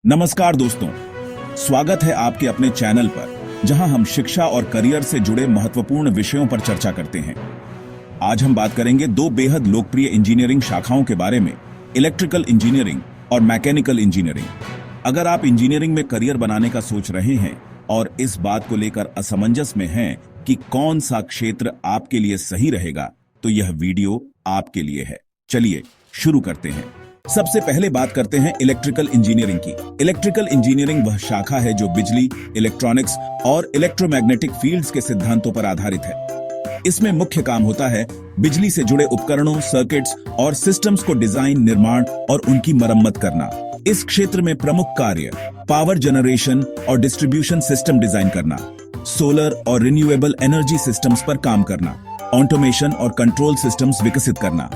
नमस्कार दोस्तों, स्वागत है आपके अपने चैनल पर जहां हम शिक्षा और करियर से जुड़े महत्वपूर्ण विषयों पर चर्चा करते हैं। आज हम बात करेंगे दो बेहद लोकप्रिय इंजीनियरिंग शाखाओं के बारे में, इलेक्ट्रिकल इंजीनियरिंग और मैकेनिकल इंजीनियरिंग। अगर आप इंजीनियरिंग में करियर बनाने का सोच रहे हैं और इस बात को लेकर असमंजस में हैं कि कौन सा क्षेत्र आपके लिए सही रहेगा, तो यह वीडियो आपके लिए है। चलिए शुरू करते हैं। सबसे पहले बात करते हैं इलेक्ट्रिकल इंजीनियरिंग की। इलेक्ट्रिकल इंजीनियरिंग वह शाखा है जो बिजली, इलेक्ट्रॉनिक्स और इलेक्ट्रोमैग्नेटिक फील्ड्स के सिद्धांतों पर आधारित है। इसमें मुख्य काम होता है बिजली से जुड़े उपकरणों, सर्किट्स और सिस्टम्स को डिजाइन, निर्माण और उनकी मरम्मत करना। इस क्षेत्र में प्रमुख कार्य पावर जनरेशन और डिस्ट्रीब्यूशन सिस्टम डिजाइन करना, सोलर और रिन्यूएबल एनर्जी सिस्टम्स पर काम करना, ऑटोमेशन और कंट्रोल सिस्टम्स विकसित करना।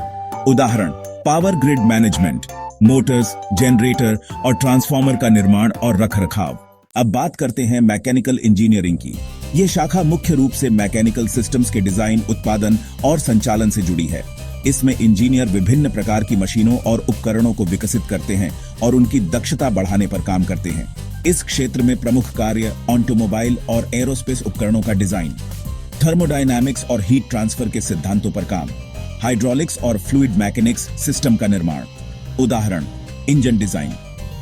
उदाहरण, power grid management, Motors, generator और ट्रांसफार्मर का निर्माण और रखरखाव। अब बात करते हैं मैकेनिकल इंजीनियरिंग की। यह शाखा मुख्य रूप से मैकेनिकल सिस्टम्स के डिजाइन, उत्पादन और संचालन से जुड़ी है। इसमें इंजीनियर विभिन्न प्रकार की मशीनों और उपकरणों को विकसित करते हैं और उनकी दक्षता बढ़ाने पर काम करते हैं। इस क्षेत्र में प्रमुख कार्य ऑटोमोबाइल और एरोस्पेस उपकरणों का डिजाइन, थर्मोडायनामिक्स और हीट ट्रांसफर के सिद्धांतों पर काम, हाइड्रोलिक्स और फ्लूइड मैकेनिक्स सिस्टम का निर्माण। उदाहरण, इंजन डिजाइन,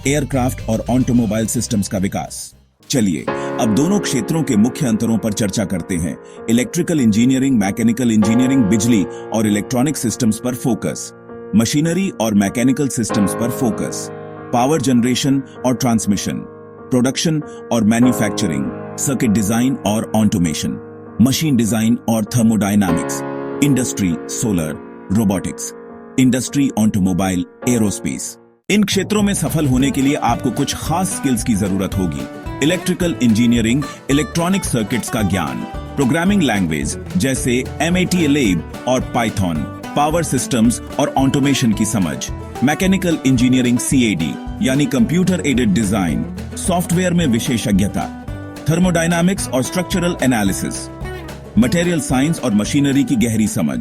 एयरक्राफ्ट और ऑटोमोबाइल सिस्टम्स का विकास। चलिए अब दोनों क्षेत्रों के मुख्य अंतरों पर चर्चा करते हैं। इलेक्ट्रिकल इंजीनियरिंग, मैकेनिकल इंजीनियरिंग बिजली और इलेक्ट्रॉनिक सिस्टम्स पर फोकस, मशीनरी और मैकेनिकल सिस्टम्स पर फोकस, पावर जनरेशन और ट्रांसमिशन, प्रोडक्शन और मैन्युफैक्चरिंग, सर्किट डिजाइन और ऑटोमेशन, मशीन डिजाइन और thermodynamics, industry, solar, robotics, industry, automobile, aerospace. इन क्षेत्रों में सफल होने के लिए आपको कुछ खास स्किल्स की जरूरत होगी। इलेक्ट्रिकल इंजीनियरिंग, इलेक्ट्रॉनिक सर्किट्स का ज्ञान, प्रोग्रामिंग लैंग्वेज जैसे MATLAB और पाइथन, पावर सिस्टम्स और ऑटोमेशन की समझ। मैकेनिकल इंजीनियरिंग CAD यानी कंप्यूटर एडेड डिजाइन, सॉफ्टवेयर में विशेषज्ञता, थर्मोडायनामिक्स और स्ट्रक्चरल एनालिसिस, मटेरियल साइंस और मशीनरी की गहरी समझ।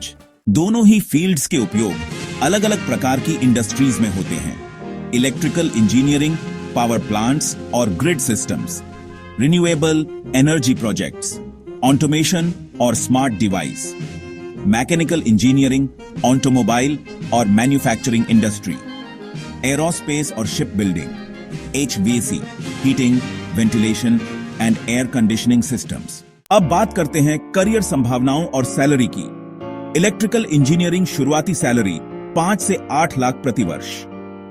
दोनों ही फील्ड्स के उपयोग अलग अलग प्रकार की इंडस्ट्रीज में होते हैं। इलेक्ट्रिकल इंजीनियरिंग पावर प्लांट्स और grid systems, renewable energy projects, automation और smart device. Mechanical engineering automobile और मैन्युफैक्चरिंग इंडस्ट्री, एरोस्पेस और ship building, HVAC heating, ventilation and air conditioning systems. अब बात करते हैं करियर संभावनाओं और सैलरी की। इलेक्ट्रिकल इंजीनियरिंग शुरुआती सैलरी 5 से 8 लाख प्रति वर्ष,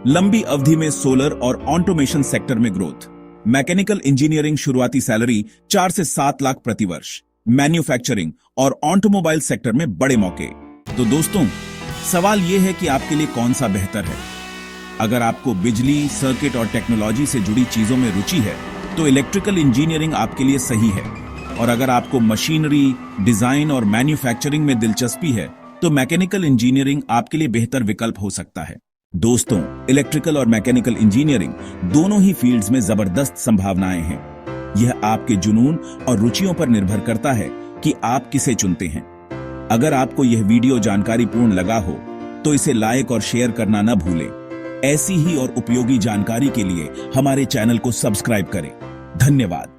लंबी अवधि में सोलर और ऑटोमेशन सेक्टर में ग्रोथ। मैकेनिकल इंजीनियरिंग शुरुआती सैलरी 4 से 7 लाख प्रति वर्ष, मैन्युफैक्चरिंग और ऑटोमोबाइल सेक्टर में बड़े मौके। तो दोस्तों, सवाल यह है कि आपके लिए कौन सा बेहतर है। अगर आपको बिजली, सर्किट और टेक्नोलॉजी से जुड़ी चीजों में रुचि है तो इलेक्ट्रिकल इंजीनियरिंग आपके लिए सही है, और अगर आपको मशीनरी, डिजाइन और मैन्युफैक्चरिंग में दिलचस्पी है तो मैकेनिकल इंजीनियरिंग आपके लिए बेहतर विकल्प हो सकता है। दोस्तों, इलेक्ट्रिकल और मैकेनिकल इंजीनियरिंग दोनों ही फील्ड्स में जबरदस्त संभावनाएं हैं। यह आपके जुनून और रुचियों पर निर्भर करता है कि आप किसे चुनते हैं। अगर आपको यह वीडियो जानकारीपूर्ण लगा हो तो इसे लाइक और शेयर करना न भूलें। ऐसी ही और उपयोगी जानकारी के लिए हमारे चैनल को सब्सक्राइब करें। धन्यवाद।